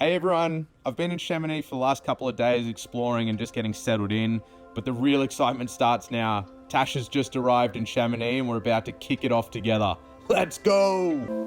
Hey everyone, I've been in Chamonix for the last couple of days exploring and just getting settled in, but the real excitement starts now. Tash has just arrived in Chamonix and we're about to kick it off together. Let's go!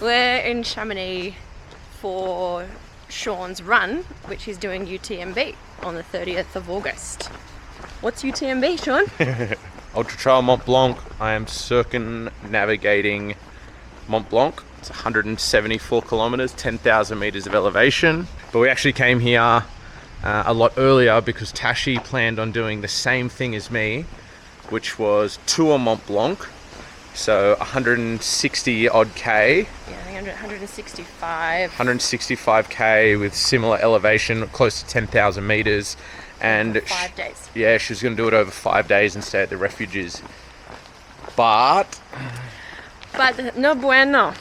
We're in Chamonix for Sean's run, which he's doing UTMB on the 30th of August. What's UTMB, Sean? Ultra Trail Mont Blanc. I am circumnavigating Mont Blanc. It's 174 kilometers, 10,000 meters of elevation. But we actually came here a lot earlier because Tashi planned on doing the same thing as me, which was Tour Mont Blanc. So 160 odd K. Yeah, I think 165. 165K with similar elevation, close to 10,000 meters. And 5 days. Yeah, she was going to do it over 5 days and stay at the refuges. But no bueno.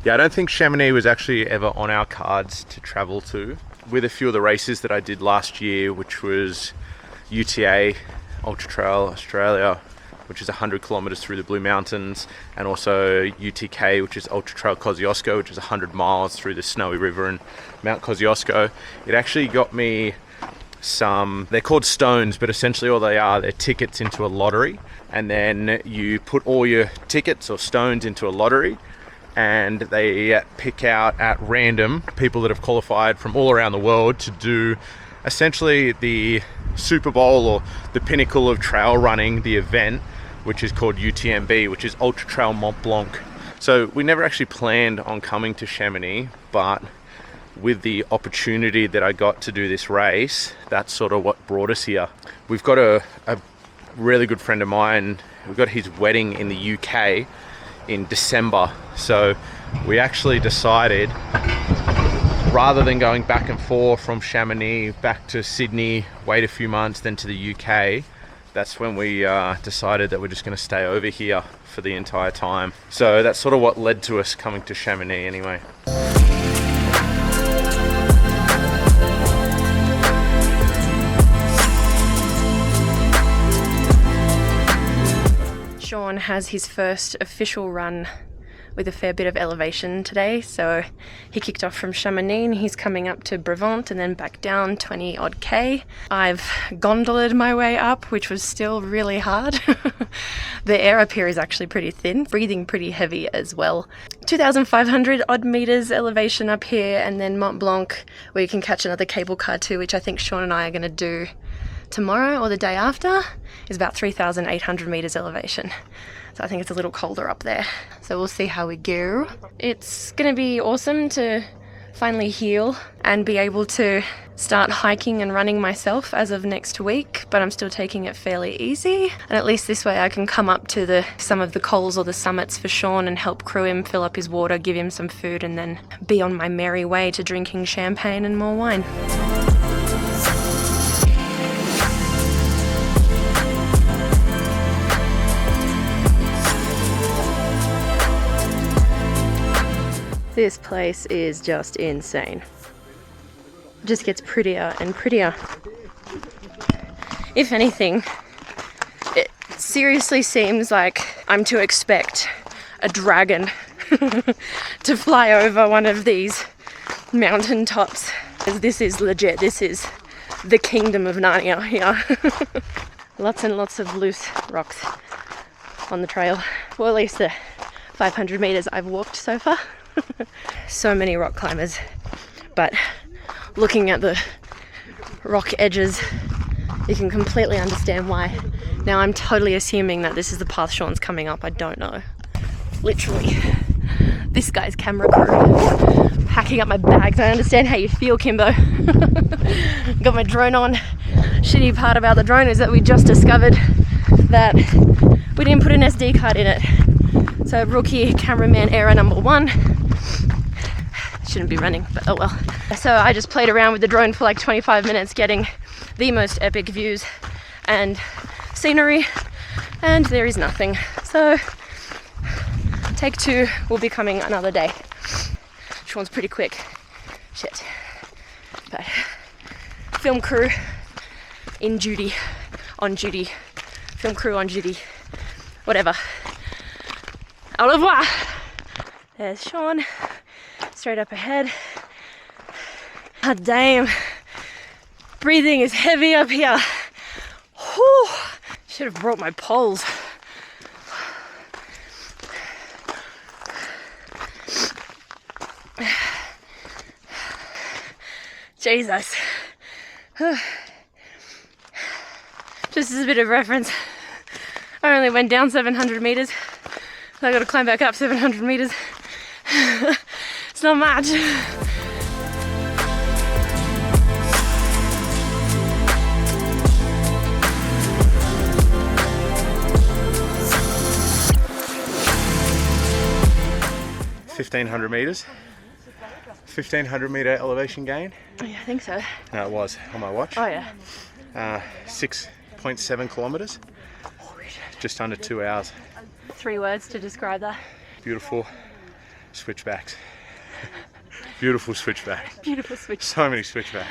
yeah, I don't think Chamonix was actually ever on our cards to travel to. With a few of the races that I did last year, which was UTA, Ultra Trail Australia, which is 100 kilometers through the Blue Mountains, and also UTK, which is Ultra Trail Kosciuszko, which is 100 miles through the Snowy River and Mount Kosciuszko. It actually got me some, they're called stones, but essentially all they are, they're tickets into a lottery. And then you put all your tickets or stones into a lottery, and they pick out at random people that have qualified from all around the world to do essentially the Super Bowl or the pinnacle of trail running, the event, which is called UTMB, which is Ultra Trail Mont Blanc. So we never actually planned on coming to Chamonix, but with the opportunity that I got to do this race, that's sort of what brought us here. We've got a really good friend of mine, we've got his wedding in the UK in December. So we actually decided, rather than going back and forth from Chamonix back to Sydney, wait a few months, then to the UK, that's when we decided that we're just going to stay over here for the entire time. So that's sort of what led to us coming to Chamonix anyway. Sean has his first official run with a fair bit of elevation today, so he kicked off from Chamonix and he's coming up to Brevant and then back down 20 odd K. I've gondoled my way up, which was still really hard. The air up here is actually pretty thin, breathing pretty heavy as well. 2,500 odd meters elevation up here, and then Mont Blanc, where you can catch another cable car too, which I think Sean and I are going to do tomorrow or the day after, is about 3,800 meters elevation. So I think it's a little colder up there. So we'll see how we go. It's gonna be awesome to finally heal and be able to start hiking and running myself as of next week, but I'm still taking it fairly easy. And at least this way I can come up to some of the cols or the summits for Sean and help crew him, fill up his water, give him some food, and then be on my merry way to drinking champagne and more wine. This place is just insane. It just gets prettier and prettier. If anything, it seriously seems like I'm to expect a dragon to fly over one of these mountain tops. This is legit. This is the kingdom of Narnia here. Lots and lots of loose rocks on the trail. Well, at least the 500 meters I've walked so far. So many rock climbers, but looking at the rock edges, you can completely understand why. Now I'm totally assuming that this is the path Sean's coming up. I don't know. Literally, this guy's camera crew packing up my bags. I understand how you feel, Kimbo. Got my drone on, shitty part about the drone is that we just discovered that we didn't put an SD card in it. So rookie cameraman error number 1. Shouldn't be running, but oh well. So I just played around with the drone for like 25 minutes getting the most epic views and scenery, and there is nothing. So take 2 will be coming another day. Which one's pretty quick. Shit. But film crew on duty, film crew on duty, whatever. Au revoir. There's Sion, straight up ahead. God damn, breathing is heavy up here. Whew. Should have brought my poles. Jesus. Just as a bit of reference, I only went down 700 meters, so I gotta climb back up 700 meters. It's not much. meters. 1500 meter elevation gain. Yeah, I think so. No, it was on my watch. Oh yeah. 6.7 kilometers. Just under 2 hours. 3 words to describe that. Beautiful switchbacks. Beautiful switchback. Beautiful switch. So many switchbacks.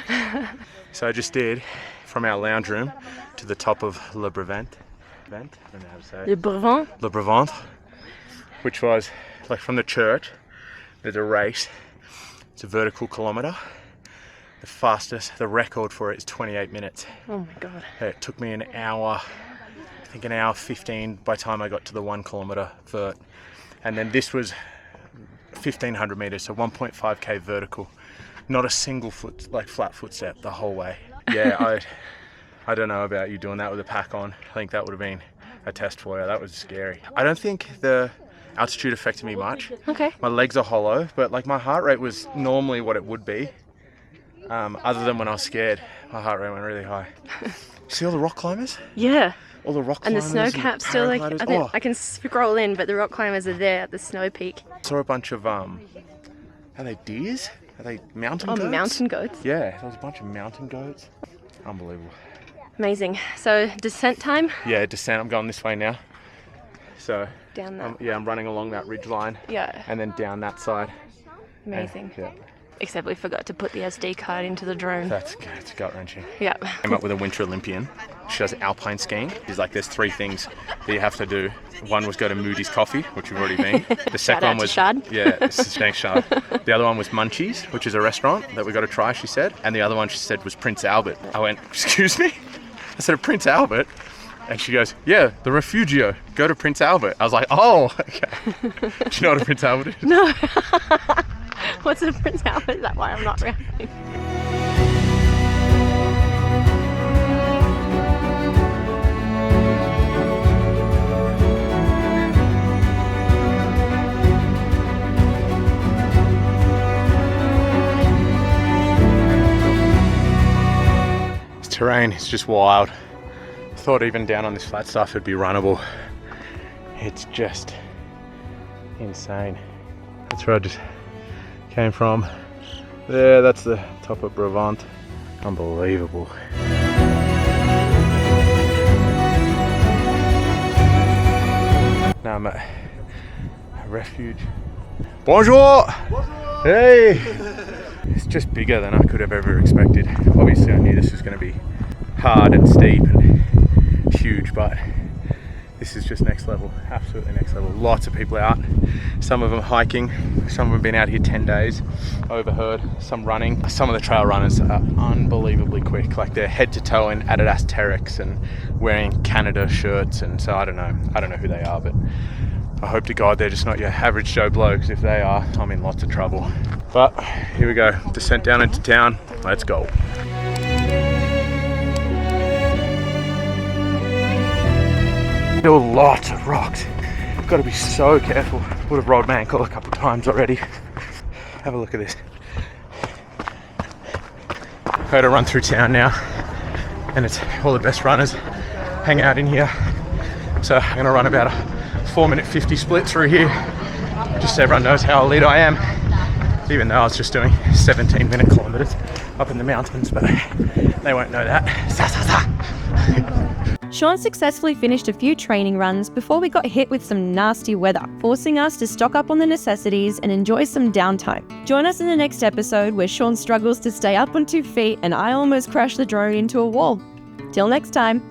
So I just did from our lounge room to the top of Le Brevant. I don't know how to say it. Le Brevant. Le Brevant, which was like from the church. There's a race. It's a vertical kilometer. The fastest, the record for it is 28 minutes. Oh my god. It took me an hour, I think an hour 15 by the time I got to the 1 kilometer vert. And then this was 1500 meters, so 1.5k vertical. Not a single foot, like flat footstep the whole way. Yeah, I don't know about you doing that with a pack on. I think that would have been a test for you. That was scary. I don't think the altitude affected me much. Okay. My legs are hollow, but like my heart rate was normally what it would be. Other than when I was scared, my heart rate went really high. See all the rock climbers? Yeah. All the rock And the climbers. snow cap's still like, I think I can scroll in, but the rock climbers are there at the snow peak. Saw a bunch of, are they deers? Are they mountain goats? Oh, mountain goats. Yeah, there was a bunch of mountain goats. Unbelievable. Amazing. So descent time? Yeah, descent. I'm going this way now. So Down that. yeah, I'm running along that ridge line. Yeah. And then down that side. Amazing. Yeah. Except we forgot to put the SD card into the drone. It's gut wrenching. Yeah. Came up with a Winter Olympian. She does alpine skiing. She's like, there's 3 things that you have to do. One was go to Moody's Coffee, which we've already been. The second one was Shad. Yeah, thanks Shad. The other one was Munchies, which is a restaurant that we got to try, she said. And the other one she said was Prince Albert. I went, excuse me? I said, Prince Albert? And she goes, yeah, the Refugio. Go to Prince Albert. I was like, oh, okay. Do you know what a Prince Albert is? No. What's a Prince Albert? Is that why I'm not reacting? This terrain is just wild. I thought even down on this flat stuff it'd be runnable. It's just insane. That's where I just came from. There, that's the top of Brevant. Unbelievable. Now I'm at a refuge. Bonjour! Bonjour! Hey! It's just bigger than I could have ever expected. Obviously I knew this was going to be hard and steep and huge, but this is just next level, absolutely next level. Lots of people out, some of them hiking, some of them been out here 10 days, overheard, some running. Some of the trail runners are unbelievably quick, like they're head to toe in Adidas Terex and wearing Canada shirts, and so I don't know who they are, but I hope to God they're just not your average Joe blow, because if they are, I'm in lots of trouble. But here we go, descent down into town, let's go. There were lots of rocks. I've got to be so careful. Would have rolled my ankle a couple of times already. Have a look at this. Got to run through town now. and it's all the best runners hang out in here. So I'm gonna run about a 4-minute 50 split through here, just so everyone knows how elite I am, even though I was just doing 17-minute kilometers up in the mountains, but they won't know that. Sion successfully finished a few training runs before we got hit with some nasty weather, forcing us to stock up on the necessities and enjoy some downtime. Join us in the next episode where Sion struggles to stay up on 2 feet and I almost crashed the drone into a wall. Till next time.